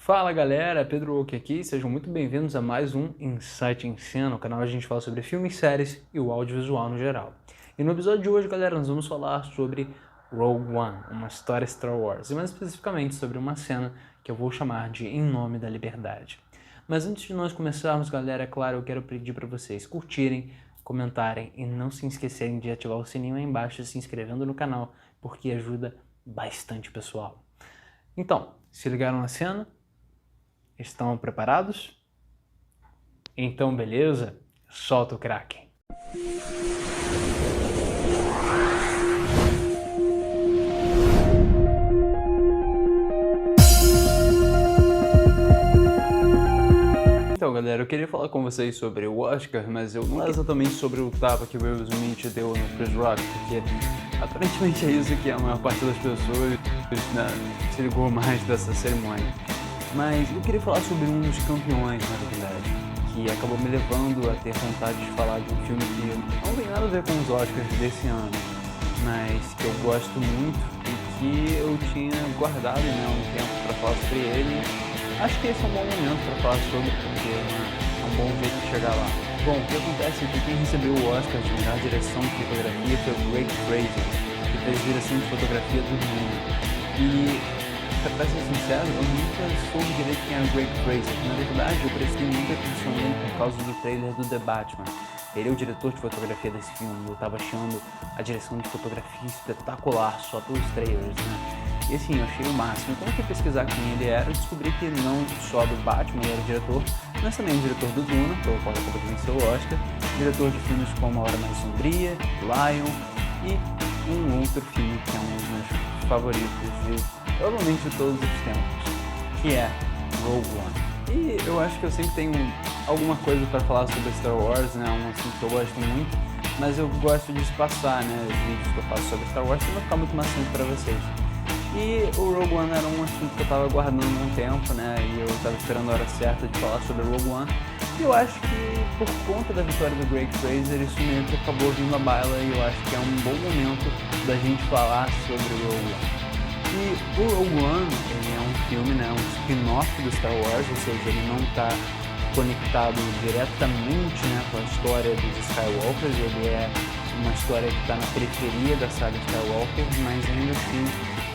Fala galera, Pedro Oki aqui, sejam muito bem-vindos a mais um Insight em Cena, o canal onde a gente fala sobre filmes, séries e o audiovisual no geral. E no episódio de hoje, galera, nós vamos falar sobre Rogue One, uma história Star Wars, e mais especificamente sobre uma cena que eu vou chamar de Em Nome da Liberdade. Mas antes de nós começarmos, galera, é claro, eu quero pedir para vocês curtirem, comentarem e não se esquecerem de ativar o sininho aí embaixo, se inscrevendo no canal, porque ajuda bastante, pessoal. Então, se ligaram na cena? Estão preparados? Então, beleza? Solta o crack! Então, galera, eu queria falar com vocês sobre o Oscar, mas eu não é exatamente sobre o tapa que o Will Smith deu no Chris Rock, porque aparentemente é isso que a maior parte das pessoas se ligou mais dessa cerimônia. Mas eu queria falar sobre um dos campeões, na verdade, que acabou me levando a ter vontade de falar de um filme que não tem nada a ver com os Oscars desse ano, mas que eu gosto muito e que eu tinha guardado um tempo para falar sobre ele. Acho que esse é um bom momento para falar sobre, porque é um bom jeito de chegar lá. Bom, o que acontece é que quem recebeu o Oscar de melhor direção de fotografia foi o Greig Fraser, que fez direção de fotografia do mundo. E pra ser sincero, eu nunca soube direito quem era o Greig Fraser. Na verdade, eu prestei muita atenção nele por causa do trailer do The Batman. Ele é o diretor de fotografia desse filme. Eu tava achando a direção de fotografia espetacular só pelos trailers, né? E assim, eu achei o máximo. Então eu fui pesquisar quem ele era e descobri que não só do Batman ele era o diretor, mas também o diretor do Duna, pelo qual ele acabou de vencer o Oscar, diretor de filmes como A Hora Mais Sombria, Lion e um outro filme que é um dos meus favoritos provavelmente de todos os tempos, que é Rogue One. E eu acho que eu sempre tenho alguma coisa para falar sobre Star Wars, né? Um assunto que eu gosto muito, mas eu gosto de espaçar, né, os vídeos que eu faço sobre Star Wars, para não ficar muito maçante para vocês. E o Rogue One era um assunto que eu tava guardando há um tempo, né, e eu tava esperando a hora certa de falar sobre Rogue One. E eu acho que por conta da vitória do Greig Fraser, isso meio que acabou vindo à baila, e eu acho que é um bom momento da gente falar sobre Rogue One. E o Rogue One, ele é um filme, né, um spin-off do Star Wars, ou seja, ele não está conectado diretamente, né, com a história dos Skywalkers, ele é uma história que está na periferia da saga Skywalker, mas ainda assim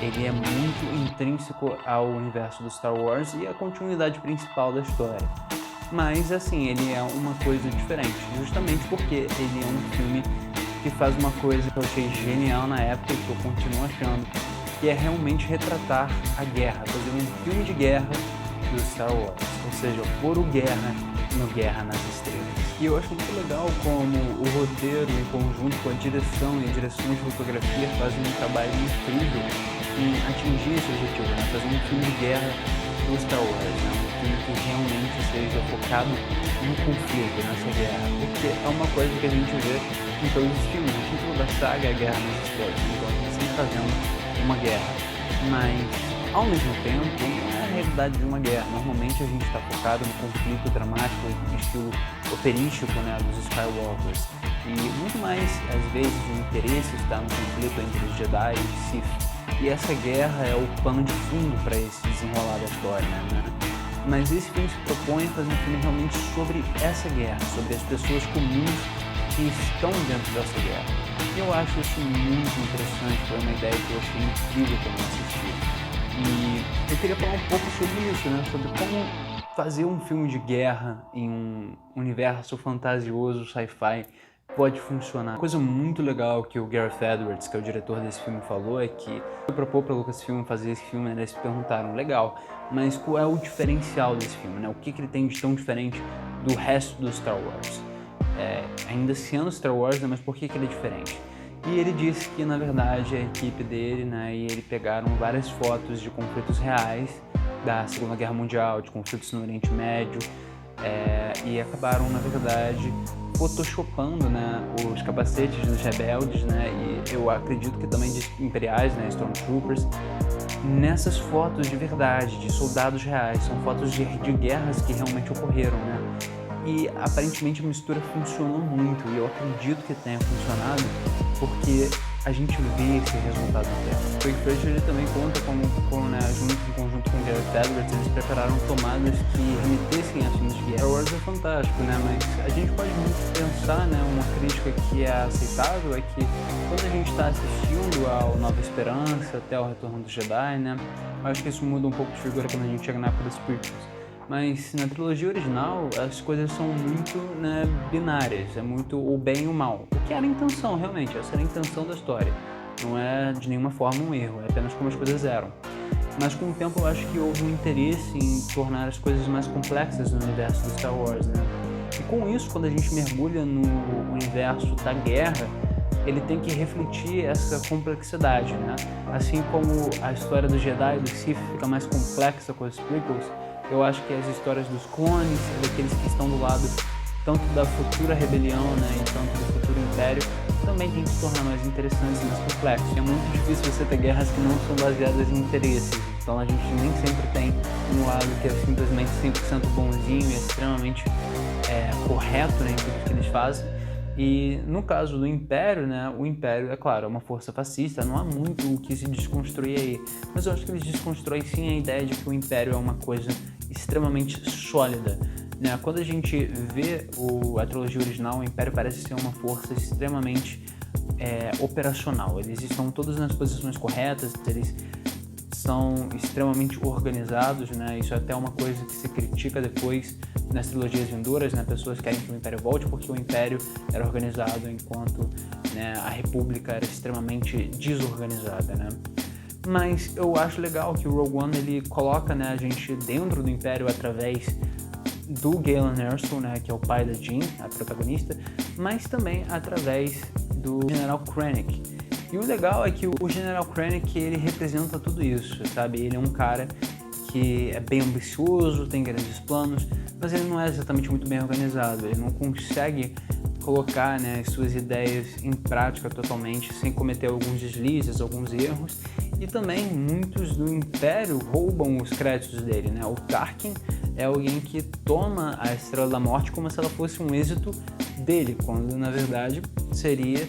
ele é muito intrínseco ao universo do Star Wars e à continuidade principal da história. Mas assim, ele é uma coisa diferente, justamente porque ele é um filme que faz uma coisa que eu achei genial na época e que eu continuo achando, que é realmente retratar a guerra, fazer um filme de guerra do Star Wars, ou seja, pôr o guerra no Guerra nas Estrelas. E eu acho muito legal como o roteiro, em conjunto com a direção e a direção de fotografia, fazem um trabalho incrível em atingir esse objetivo, né? Fazer um filme de guerra do Star Wars, né? Um filme que realmente seja focado no conflito, nessa guerra, porque é uma coisa que a gente vê em todos os filmes. O título da saga é Guerra nas Estrelas, então a gente sempre está vendo uma guerra, mas ao mesmo tempo não é a realidade de uma guerra. Normalmente a gente está focado no conflito dramático, estilo operístico, né, dos Skywalkers, e muito mais às vezes o interesse está no conflito entre os Jedi e os Sith, e essa guerra é o pano de fundo para esse desenrolar da história, né? Mas esse filme se propõe a fazer um filme realmente sobre essa guerra, sobre as pessoas comuns que estão dentro dessa guerra. Eu acho isso muito interessante, foi uma ideia que eu achei incrível quando eu assisti. E eu queria falar um pouco sobre isso, né? Sobre como fazer um filme de guerra em um universo fantasioso, sci-fi, pode funcionar. Uma coisa muito legal que o Gareth Edwards, que é o diretor desse filme, falou é que foi propor para o Lucasfilm fazer esse filme, né? Eles se perguntaram, legal, mas qual é o diferencial desse filme, né? O que ele tem de tão diferente do resto do Star Wars? Ainda sendo Star Wars, né, mas por que ele é diferente? E ele disse que, na verdade, a equipe dele, né, e ele pegaram várias fotos de conflitos reais da Segunda Guerra Mundial, de conflitos no Oriente Médio, e acabaram, na verdade, photoshopando, né, os capacetes dos rebeldes, né, e eu acredito que também de imperiais, né, Stormtroopers, nessas fotos de verdade, de soldados reais. São fotos de guerras que realmente ocorreram, né? E aparentemente a mistura funcionou muito, e eu acredito que tenha funcionado, porque a gente vê esse resultado no tempo. O Craig Fraser ele também conta como né, em conjunto com o Gareth Edwards, eles prepararam tomadas que remetessem a filmes de guerra. Star Wars é fantástico, né? Mas a gente pode muito pensar, né? Uma crítica que é aceitável é que quando a gente está assistindo ao Nova Esperança, até o Retorno do Jedi, né? Eu acho que isso muda um pouco de figura quando a gente chega na época dos prequels. Mas na trilogia original as coisas são muito né, binárias, é muito o bem e o mal. O que era a intenção, realmente, essa era a intenção da história. Não é de nenhuma forma um erro, é apenas como as coisas eram. Mas com o tempo eu acho que houve um interesse em tornar as coisas mais complexas no universo do Star Wars, né? E com isso, quando a gente mergulha no universo da guerra, ele tem que refletir essa complexidade, né? Assim como a história do Jedi e do Sith fica mais complexa com os prequels, eu acho que as histórias dos clones, daqueles que estão do lado tanto da futura rebelião, né, e tanto do futuro império, também tem que se tornar mais interessantes e mais complexos. É muito difícil você ter guerras que não são baseadas em interesses, então a gente nem sempre tem um lado que é simplesmente 100% bonzinho e extremamente correto, né, em tudo que eles fazem. E no caso do Império, né, o Império, é claro, é uma força fascista, não há muito o que se desconstruir aí, mas eu acho que eles desconstroem sim a ideia de que o Império é uma coisa extremamente sólida, né? Quando a gente vê a trilogia original, o Império parece ser uma força extremamente operacional, eles estão todos nas posições corretas, eles são extremamente organizados, né? Isso é até uma coisa que se critica depois nas trilogias vindouras, né? Pessoas querem que o Império volte porque o Império era organizado enquanto né, a República era extremamente desorganizada, né? Mas eu acho legal que o Rogue One ele coloca né, a gente dentro do Império através do Galen Erso, né, que é o pai da Jean, a protagonista, mas também através do General Krennic. E o legal é que o General Krennic ele representa tudo isso, sabe? Ele é um cara que é bem ambicioso, tem grandes planos, mas ele não é exatamente muito bem organizado, ele não consegue colocar né, as suas ideias em prática totalmente sem cometer alguns deslizes, alguns erros. E também muitos do Império roubam os créditos dele, né? O Tarkin é alguém que toma a Estrela da Morte como se ela fosse um êxito dele, quando na verdade seria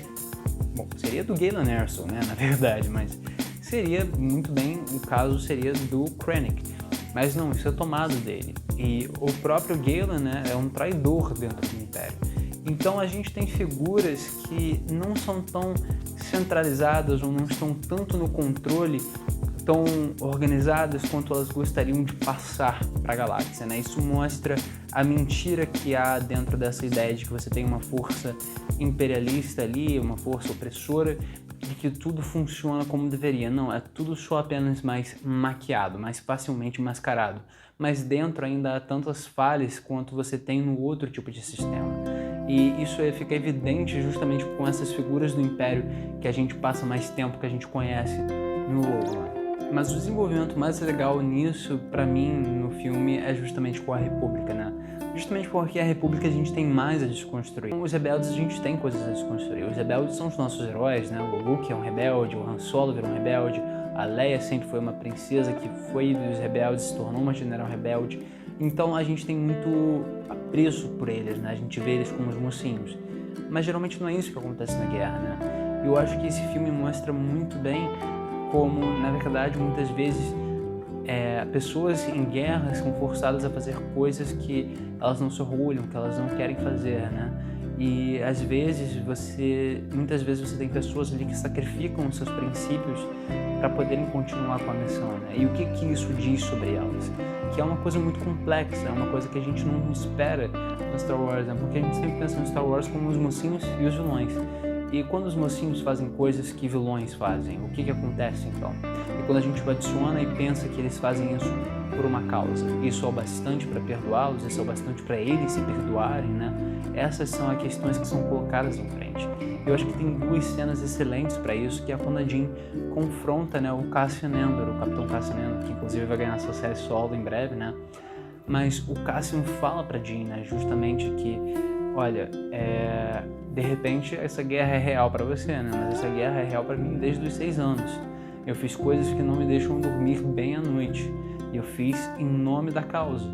do Galen Erso, né? Na verdade, mas seria muito bem, o caso seria do Krennic. Mas não, isso é tomado dele. E o próprio Galen né, é um traidor dentro do Império. Então a gente tem figuras que não são tão centralizadas ou não estão tanto no controle, tão organizadas quanto elas gostariam de passar para a galáxia, né? Isso mostra a mentira que há dentro dessa ideia de que você tem uma força imperialista ali, uma força opressora, de que tudo funciona como deveria. Não, é tudo só apenas mais maquiado, mais facilmente mascarado. Mas dentro ainda há tantas falhas quanto você tem no outro tipo de sistema. E isso fica evidente justamente com essas figuras do Império que a gente passa mais tempo, que a gente conhece no Rogue One. Mas o desenvolvimento mais legal nisso, pra mim, no filme, é justamente com a República, né? Justamente porque a República a gente tem mais a desconstruir. Com os rebeldes a gente tem coisas a desconstruir. Os rebeldes são os nossos heróis, né? O Luke é um rebelde, o Han Solo virou um rebelde, a Leia sempre foi uma princesa que foi dos rebeldes, se tornou uma general rebelde. Então a gente tem muito apreço por eles, né? A gente vê eles como os mocinhos. Mas geralmente não é isso que acontece na guerra, né? Eu acho que esse filme mostra muito bem como, na verdade, muitas vezes pessoas em guerra são forçadas a fazer coisas que elas não se orgulham, que elas não querem fazer, né? E às vezes muitas vezes você tem pessoas ali que sacrificam os seus princípios para poderem continuar com a missão, né? E o que isso diz sobre elas? Que é uma coisa muito complexa, é uma coisa que a gente não espera no Star Wars, né? Porque a gente sempre pensa no Star Wars como os mocinhos e os vilões. E quando os mocinhos fazem coisas que vilões fazem, o que acontece então? E quando a gente adiciona e pensa que eles fazem isso por uma causa, isso é o bastante para perdoá-los, isso é o bastante para eles se perdoarem, né? Essas são as questões que são colocadas em frente. Eu acho que tem duas cenas excelentes para isso, que é quando a Jean confronta né, o Cassian Andor, o Capitão Cassian Andor, que inclusive vai ganhar sua série solo em breve, né? Mas o Cassian fala para Jean, né, justamente que, olha, de repente essa guerra é real para você, né? Mas essa guerra é real para mim desde os 6 anos. Eu fiz coisas que não me deixam dormir bem à noite. E eu fiz em nome da causa.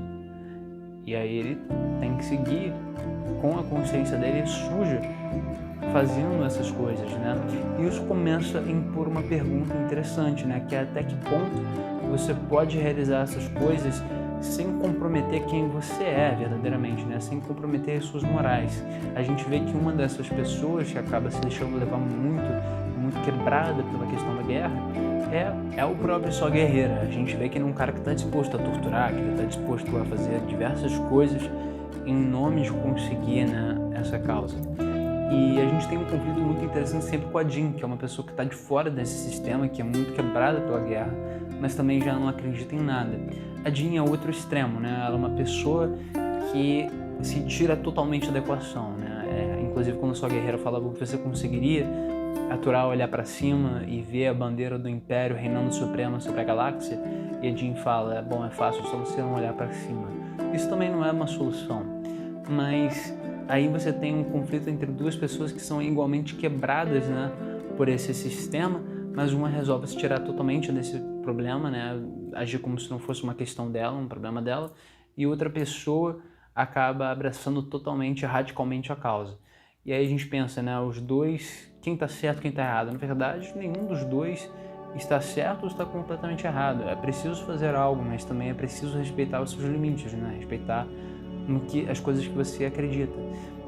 E aí ele tem que seguir com a consciência dele suja fazendo essas coisas, né? E isso começa a impor uma pergunta interessante, né? Que é até que ponto você pode realizar essas coisas sem comprometer quem você é verdadeiramente, né? Sem comprometer as suas morais. A gente vê que uma dessas pessoas que acaba se deixando levar muito quebrada pela questão da guerra é o próprio Sol Guerreira. A gente vê que ele é um cara que está disposto a torturar, que ele está disposto a fazer diversas coisas em nome de conseguir, né, essa causa. E a gente tem um conflito muito interessante sempre com a Jean, que é uma pessoa que está de fora desse sistema, que é muito quebrada pela guerra, mas também já não acredita em nada. A Jean é outro extremo, né? Ela é uma pessoa que se tira totalmente da equação, né? Inclusive, quando a sua guerreira falava que você conseguiria aturar, olhar para cima e ver a bandeira do Império reinando suprema sobre a galáxia, e a Jean fala, bom, é fácil, só você não olhar para cima. Isso também não é uma solução, mas aí você tem um conflito entre duas pessoas que são igualmente quebradas, né, por esse sistema, mas uma resolve se tirar totalmente desse problema, né, agir como se não fosse uma questão dela, um problema dela, e outra pessoa acaba abraçando totalmente, radicalmente a causa. E aí a gente pensa, né, os dois, quem está certo, quem está errado? Na verdade, nenhum dos dois está certo ou está completamente errado. É preciso fazer algo, mas também é preciso respeitar os seus limites, né, respeitar as coisas que você acredita.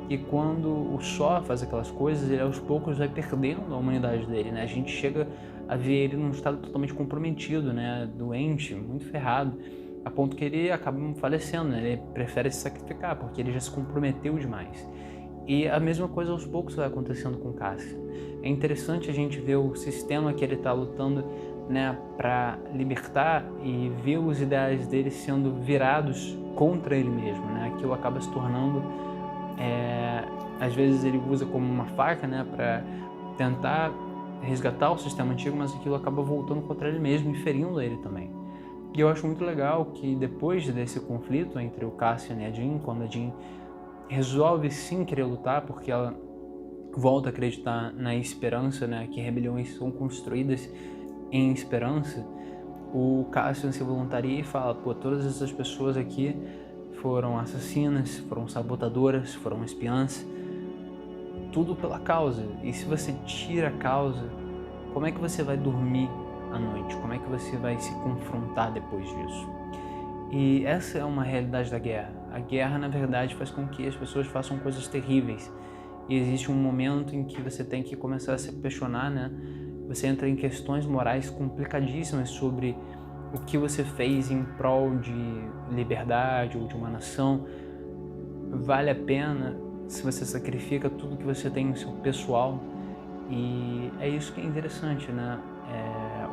E quando o Só faz aquelas coisas, ele aos poucos vai perdendo a humanidade dele, né? A gente chega a ver ele num estado totalmente comprometido, né? Doente, muito ferrado, a ponto que ele acaba falecendo, né? Ele prefere se sacrificar, porque ele já se comprometeu demais. E a mesma coisa aos poucos vai acontecendo com Cassian. É interessante a gente ver o sistema que ele está lutando, né, para libertar e ver os ideais dele sendo virados contra ele mesmo, né? Aquilo acaba se tornando, às vezes ele usa como uma faca, né, para tentar resgatar o sistema antigo, mas aquilo acaba voltando contra ele mesmo e ferindo ele também. E eu acho muito legal que depois desse conflito entre o Cassian e a Jean, quando a Jean resolve sim querer lutar, porque ela volta a acreditar na esperança, né, que rebeliões são construídas em esperança, o Cassian se voluntaria e fala, pô, todas essas pessoas aqui foram assassinas, foram sabotadoras, foram espiãs, tudo pela causa. E se você tira a causa, como é que você vai dormir à noite? Como é que você vai se confrontar depois disso? E essa é uma realidade da guerra. A guerra, na verdade, faz com que as pessoas façam coisas terríveis. E existe um momento em que você tem que começar a se questionar, né? Você entra em questões morais complicadíssimas sobre o que você fez em prol de liberdade ou de uma nação. Vale a pena se você sacrifica tudo que você tem no seu pessoal? E é isso que é interessante, né?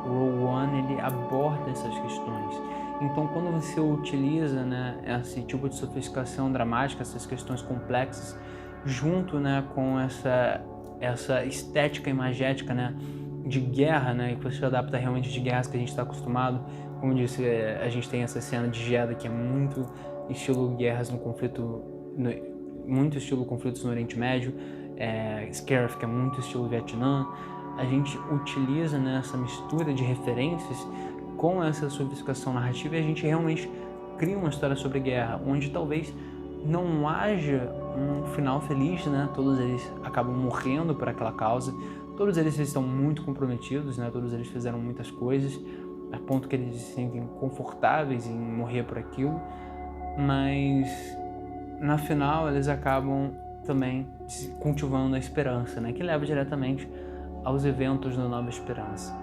O Rogue One, ele aborda essas questões. Então, quando você utiliza, né, esse tipo de sofisticação dramática, essas questões complexas, junto, né, com essa estética imagética, né, de guerra, né, que você adapta realmente de guerras que a gente está acostumado. Como eu disse, a gente tem essa cena de Jedha que é muito estilo guerras no conflito, muito estilo conflitos no Oriente Médio, Scarif, que é muito estilo Vietnã. A gente utiliza, né, essa mistura de referências com essa sofisticação narrativa e a gente realmente cria uma história sobre guerra, onde talvez não haja um final feliz, né? Todos eles acabam morrendo por aquela causa, todos eles estão muito comprometidos, né? Todos eles fizeram muitas coisas, a ponto que eles se sentem confortáveis em morrer por aquilo, mas na final eles acabam também cultivando a esperança, né? Que leva diretamente aos eventos da Nova Esperança.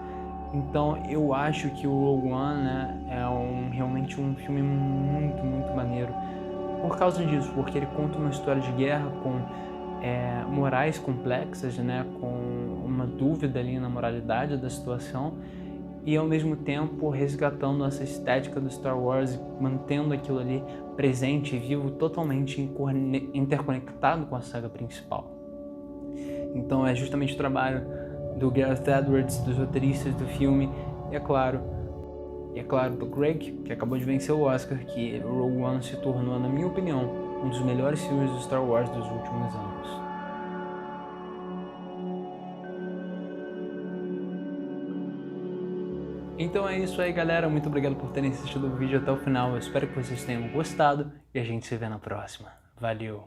Então eu acho que o Rogue One, né, é realmente um filme muito maneiro por causa disso, porque ele conta uma história de guerra com morais complexas, né, com uma dúvida ali na moralidade da situação e ao mesmo tempo resgatando essa estética do Star Wars, mantendo aquilo ali presente e vivo, totalmente interconectado com a saga principal. Então é justamente o trabalho do Gareth Edwards, dos roteiristas do filme, e é claro do Greg, que acabou de vencer o Oscar, que Rogue One se tornou, na minha opinião, um dos melhores filmes do Star Wars dos últimos anos. Então é isso aí, galera, muito obrigado por terem assistido o vídeo até o final, eu espero que vocês tenham gostado e a gente se vê na próxima. Valeu!